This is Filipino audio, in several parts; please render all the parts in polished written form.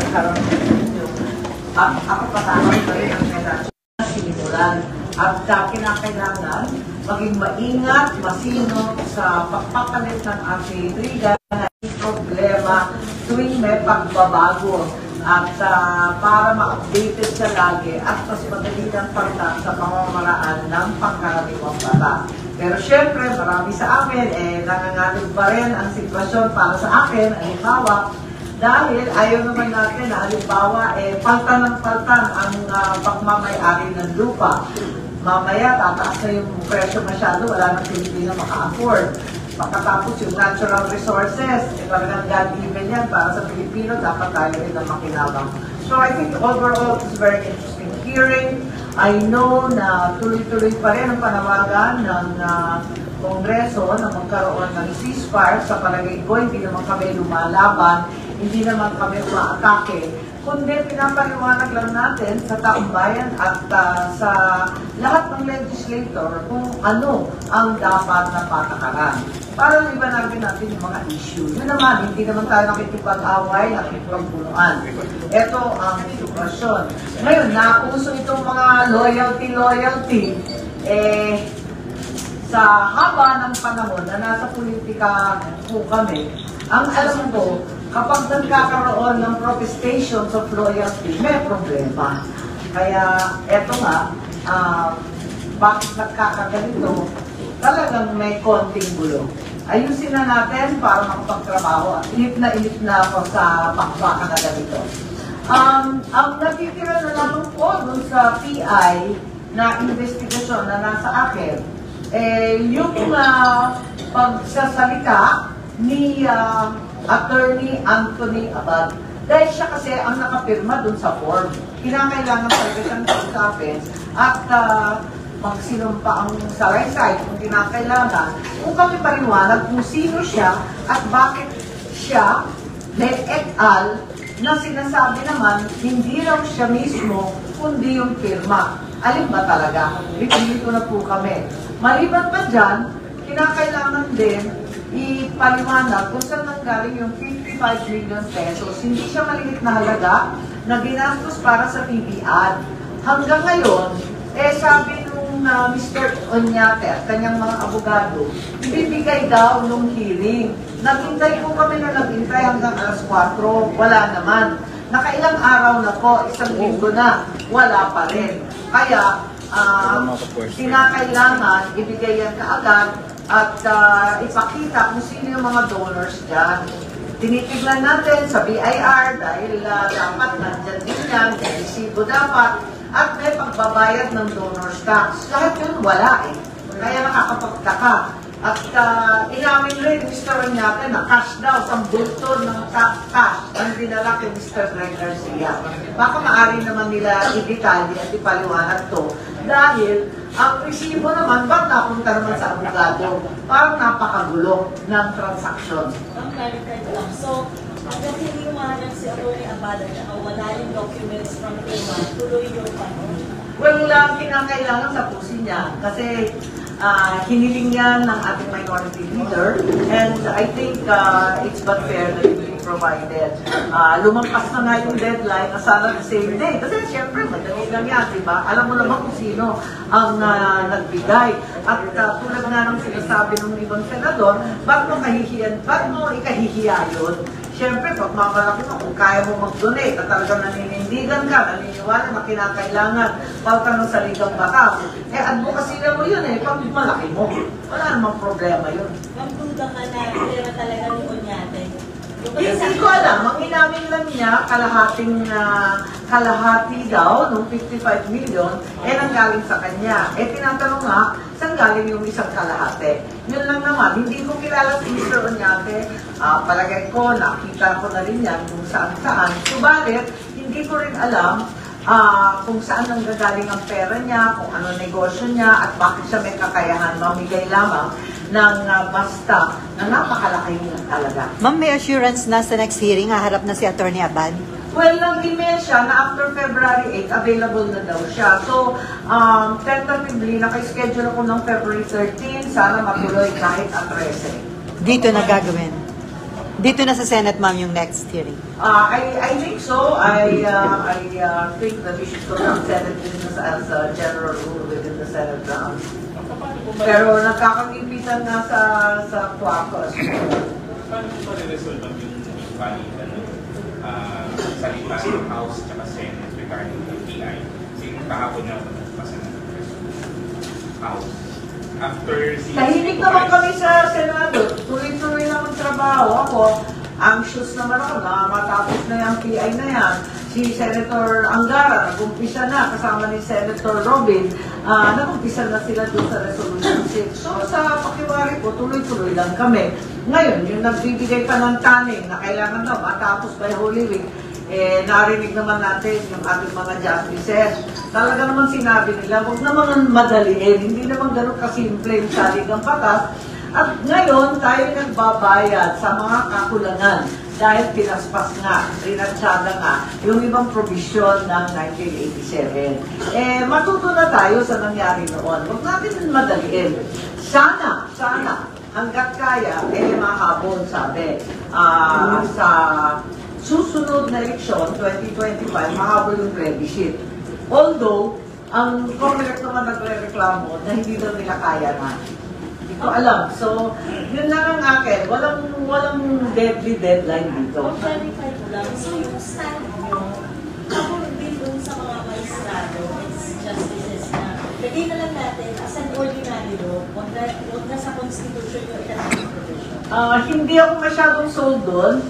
nagkaroon ng video. Ako patawag pa rin ang relasyon na sinimulan. At kinakailangan maging maingat, masinop sa pagpapalit ng ating intriga na problema tuwing may pagbabago. At para ma-updated siya lagi at mas madali ng pagtan sa pamamaraan ng pangkaraniwang bata. Pero syempre, marami sa amin, nangangatid pa rin ang sitwasyon para sa akin, halimbawa, dahil ayaw naman natin na halimbawa, paltan ng paltan ang pagmamayari ng lupa. Mamaya, tataas na yung presyo masyado, wala nang Pilipino maka-afford. Pagkatapos yung natural resources, talagang God-given yan para sa Pilipino, dapat tayo rin na makinabang. So I think overall, it's very interesting hearing. I know na tuloy-tuloy pa rin ang panawagan ng Kongreso na magkaroon ng ceasefire. Sa palagay ko, hindi naman kami lumalaban, hindi naman kami umaatake, kundi pinapaliwanag lang natin sa taong bayan at sa lahat ng legislator kung ano ang dapat na patakaran. Para liwanagin natin yung mga issue. Yun naman, hindi naman tayo nakikipag-away, nakikipag-punuan. Ito ang sitwasyon. Ngayon, nauso itong mga loyalty, sa haba ng panahon na nasa politika po kami, ang alam ko, kapag nagkakaroon ng protestations of loyalty, may problema. Kaya, eto nga, bakit nagkakaganito, talagang may konting gulo. Ayusin na natin para makapagtrabaho at inip na ako sa pakbakan na ganito. Ang natitira na naman po dun sa PI na investigasyon na nasa akin, yung pagsasalita ni Attorney Anthony Abad. Dahil siya kasi ang nakapirma dun sa form. Kinakailangan talaga siyang kausapin at magsinumpa ang salaysay kung kinakailangan. Kung kami paliwanag kung sino siya at bakit siya may et al. Na sinasabi naman, hindi raw siya mismo, kundi yung firma. Alin ba talaga? Dito na po kami. Maliban pa dyan, kinakailangan din ipaliwanag kung saan nanggaling yung 55 million pesos. Hindi siya maliit na halaga na ginastos para sa TV ad. Hanggang ngayon, sabi nung Mr. Onyate at kanyang mga abogado, ibibigay daw nung hearing. Naghintay po kami na naghintay hanggang alas 4. Wala naman. Nakailang araw na po, isang linggo na, wala pa rin. Kaya, kinakailangan ibigay yan kaagad at ipakita kung sino yung mga donors dyan. Tinitignan natin sa BIR dahil dapat nandyan din yan, resibo dapat, at may pagbabayad ng donors tax. Lahat yun wala Kaya nakakapagtaka. At inamin rin Mr. Onyate na cash daw, ang bulto ng cash ang dinala kay Mr. Greg Garcia. Baka maaari naman nila i-detalye at ipaliwanag to. Dahil ang resibo naman, ba't napunta naman sa abogado? Parang napakagulo ng transaksyon. Ang clarify lang. So, hanggang hindi umahanap si Atty. Abad at wala yung documents from FEMA, tuloy yung panahon. Well, kinakailangan tapusin niya. Kasi hiniling yan ng ating minority leader and I think it's but fair that it be provided. Lumampas na nga yung deadline na sana the same day. Kasi siyempre, madali lang yan, diba? Alam mo naman kung sino ang nagbigay. At tulad nga ng sinasabi ng ibang senador, ba't mo ikahihiya yun? Siyempre, pag mamalaki mo, kung kaya mo mag-donate at talagang naninindigan ka, naniniwala na kinakailangan pauta ng saligang batas, advocacy na mo yun pag malaki mo. Wala namang problema yun. Magduda ka na, pera talaga ni Onyate. Hindi ko alam, ang inamin lang niya, kalahati daw, nung 55 million, nanggaling sa kanya. Tinatanong nga, saan galing yung isang kalahati? Yun lang naman, hindi ko kilala si Mr. Onyate, palagay ko, nakita ko na rin yan kung saan-saan. Subalit, hindi ko rin alam kung saan nanggagaling ang pera niya, kung ano negosyo niya, at bakit siya may kakayahan mamigay lamang ng basta na napakalaki niya talaga. Ma'am, may assurance na sa next hearing, haharap na si Atty. Abad? Well, nag-email siya na after February 8, available na daw siya. So, tentatively, naka-schedule ako ng February 13, sana matuloy kahit at 13. Dito na gagawin. Dito na sa Senate, ma'am, yung next hearing. I think so. I think that we should conduct Senate business as a general rule within the Senate grounds. Pero nagkakagipitan na sa Quacos. Paano po ma-resolve ang yung palitan ng salita ng House at Senate regarding the PI? Kasi kahapon na pasa ng House. After Tahimik naman kami sa Senado. Tuloy-tuloy lang ang trabaho. Ako, anxious naman ako na matapos na yung PI na yan. Si Senator Angara, nag-umpisa na kasama ni Senator Robin, nag-umpisa na sila doon sa Resolution 6. So sa pakiwari po, tuloy-tuloy lang kami. Ngayon, yung nagbibigay pa ng taning na kailangan daw matapos by Holy Week, narinig naman natin yung ating mga justices. Talaga naman sinabi nila, huwag naman madaliin, hindi naman ganun kasimple yung saligang patas. At ngayon, tayo nagbabayad sa mga kakulangan dahil pinaspas nga, rinatsyada nga, yung ibang provision ng 1987. Matuto na tayo sa nangyari noon. Huwag natin madaliin. Sana, hanggat kaya, mahabol, sabi, sa susunod na eleksyon, 2025, mahabol yung plebiscite. Although, ang Congress naman nagre-reklamo na hindi daw nila kaya na. Hindi ko alam. So, yun lang ang akin. Walang deadly deadline dito. Kung clarify ko lang, so yung stand nyo, ako din dun sa mga maestrado, it's justices na, lagay na lang natin as an ordinary law, huwag na sa Constitution yung ilalagay provision. Hindi ako masyadong sold doon.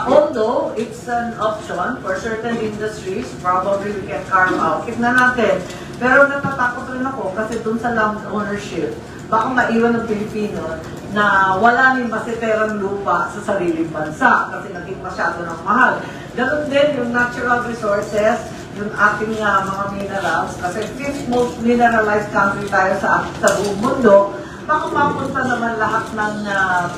Although it's an option for certain industries, probably we can carve out. Tignan natin. Pero natatakot rin ako kasi doon sa land ownership, baka maiwan ng Pilipino na wala nang masiterang lupa sa sariling bansa kasi naging masyado ng mahal. Ganun din yung natural resources, yung ating mga minerals, kasi fifth most mineralized country tayo sa buong mundo. Baka mapunta naman lahat ng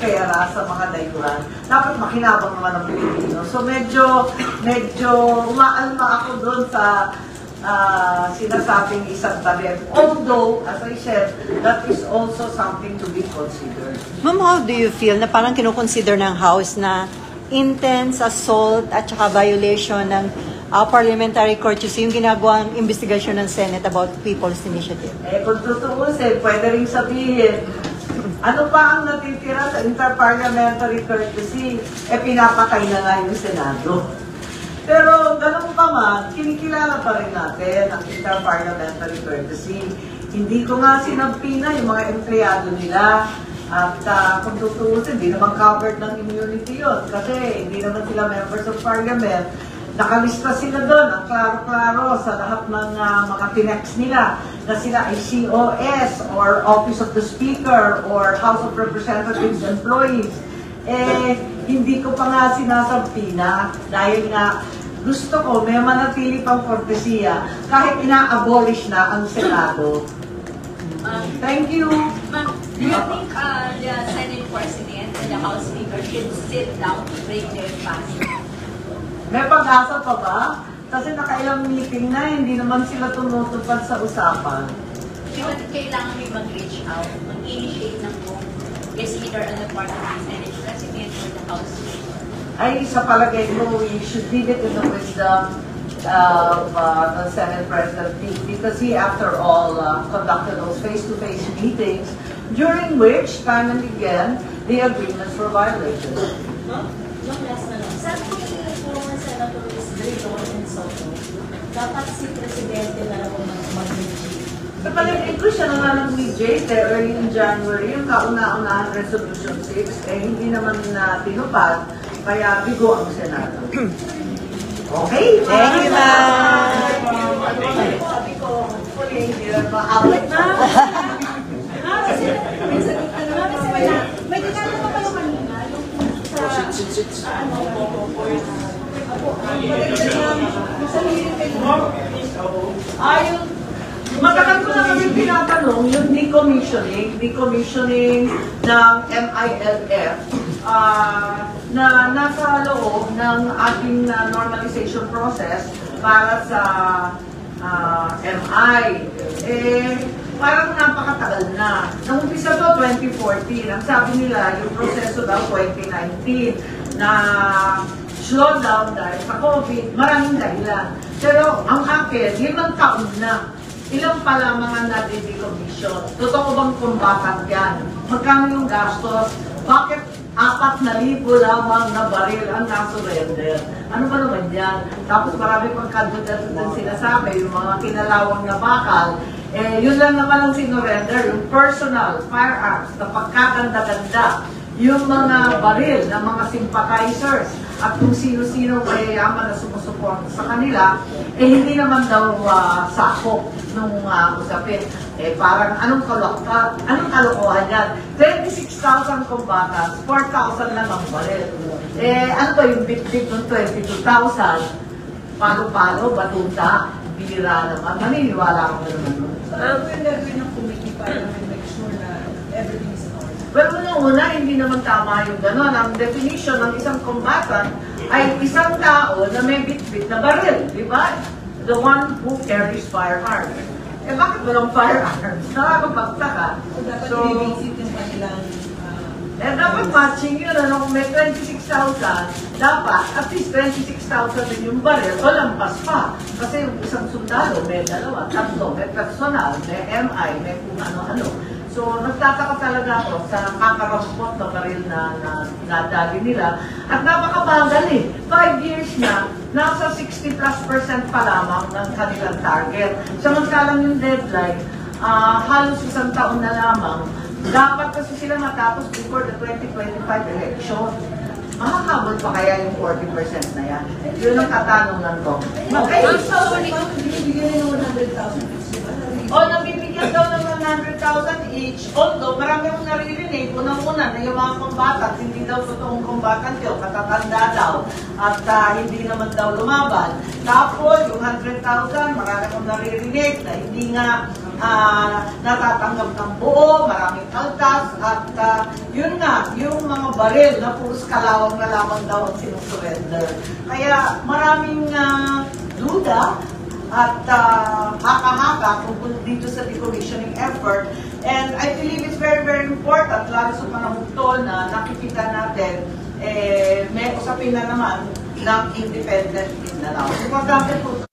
pera sa mga dayuhan. Dapat makinabang naman ng Pilipino. So medyo umaalma ako doon sa sinasabing isang talent. Although, as I said, that is also something to be considered. Ma'am, how do you feel na parang kinukonsider ng House na intense assault at saka violation ng parliamentary courtesy yung ginagawang investigasyon ng Senate about People's Initiative? Kung tutuusin, pwede rin sabihin, ano pa ang natitira sa interparliamentary courtesy? Pinapatay na nga yung Senado. Pero ganun pa man, kinikilala pa rin natin ang interparliamentary courtesy. Hindi ko nga sinampina yung mga empleyado nila. At kung tutuusin, hindi naman covered ng immunity yun. Kasi hindi naman sila members of parliament. Nakalista sila doon, ang klaro-klaro sa lahat ng mga tinext nila na sila ay COS or Office of the Speaker or House of Representatives employees. Hindi ko pa nga sinasampina dahil nga gusto ko may manatili pang kortesiya kahit ina-abolish na ang Senado. Thank you. Ma'am, do you think the Senate President and the House Speaker should sit down to break their fast? May pag-asa pa ba? Kasi nakailang meeting na, hindi naman sila tumutupad sa usapan. Kailangan may mag-reach out, mag-initiate ng kung yes, either on the part of the Senate President or the House Speaker. Ay, sa palagay ko, we should leave it in the wisdom of the Senate President because he, after all, conducted those face-to-face meetings during which, time and again, the agreements were violated. Yung last na lang, saan po yung former Senator is Gregor and Soto, dapat si Presidente na lang mag-review. Sa palagay ko siya na nag-mediate early in January, yung kauna-unahan Resolution 6, hindi naman na tinupad, kaya bigo ang Senado. Okay? Thank you, ma'am. Sabi ko, hopefully, hindi na maawit na. May detalye pa kayo kanina, Matagal ko na kami tinatanong yung decommissioning ng MILF na nasa loob ng ating normalization process para sa MI. Parang napakatagal na. Nung umpisa to, 2014. Ang sabi nila, yung proseso daw 2019 na nag-slow down dahil sa COVID, maraming dahilan. Pero ang akin, 5 taon na. Ilang pa lamang ang na-decommission? Totoo bang combatant yan? Magkano yung gastos? Bakit 4,000 lamang na baril ang nasurrender? Ano ba naman yan? Tapos marami pang kadudal-dudal sinasabi, yung mga kinalawang na bakal, yun lang naman ang sinurrender, yung personal firearms na pagkaganda-ganda, yung mga baril ng mga sympathizers, at kung sino-sino mayayaman na sumusuporta sa kanila, hindi naman daw sakop nung usapin. Parang anong kalokohan yan? 26,000 combatants, 4,000 lang ang baril. Ano ba yung bit-bit ng 22,000? Palo-palo, batuta, bira naman. Maniniwala ko naman nun. Ano yung gagawin ng committee para make sure na everything is in order? Pero una, hindi naman tama yung gano'n. Ang definition ng isang combatant ay isang tao na may bit-bit na baril, di ba? The one who carries firearms. Bakit walang firearms? Nakakapagtaka. Dapat So, i-visit yung kanilang dapat matching yun. Ano, kung may 26,000, dapat at least 26,000 din yung baril o lampas pa. Kasi yung isang sundalo, may 2, 3, may personal, may MI, may kung ano-ano. So, nagtataka talaga ako sa kakarampot na baril na nadali nila. At napakabagal 5 years na, nasa 60+% pa lamang ng kanilang target. Samantalang yung deadline, halos 1 taon na lamang. Dapat kasi sila matapos before the 2025 election. Makakabot pa kaya yung 40% na yan? Yun ang katanungan ko. binibigyan nila ng 100,000 each, di ba? O, nabibigyan daw ng 100,000 each. Although, marami akong naririnig, unang-una, na yung mga combatant, hindi daw totoong combatant yun, katatanda daw, at hindi naman daw lumaban. Tapos, yung 100,000, marami akong naririnig na hindi nga natatanggap ng buo, maraming kaltas, at yun nga, yung mga baril na puros kalawang na lamang daw ang sinusurrender. Kaya maraming duda at haka-haka tungkol dito sa decommissioning effort. And I believe it's very, very important, lalo sa panahon to na nakikita natin, may usapin na naman ng independent team na lang. So,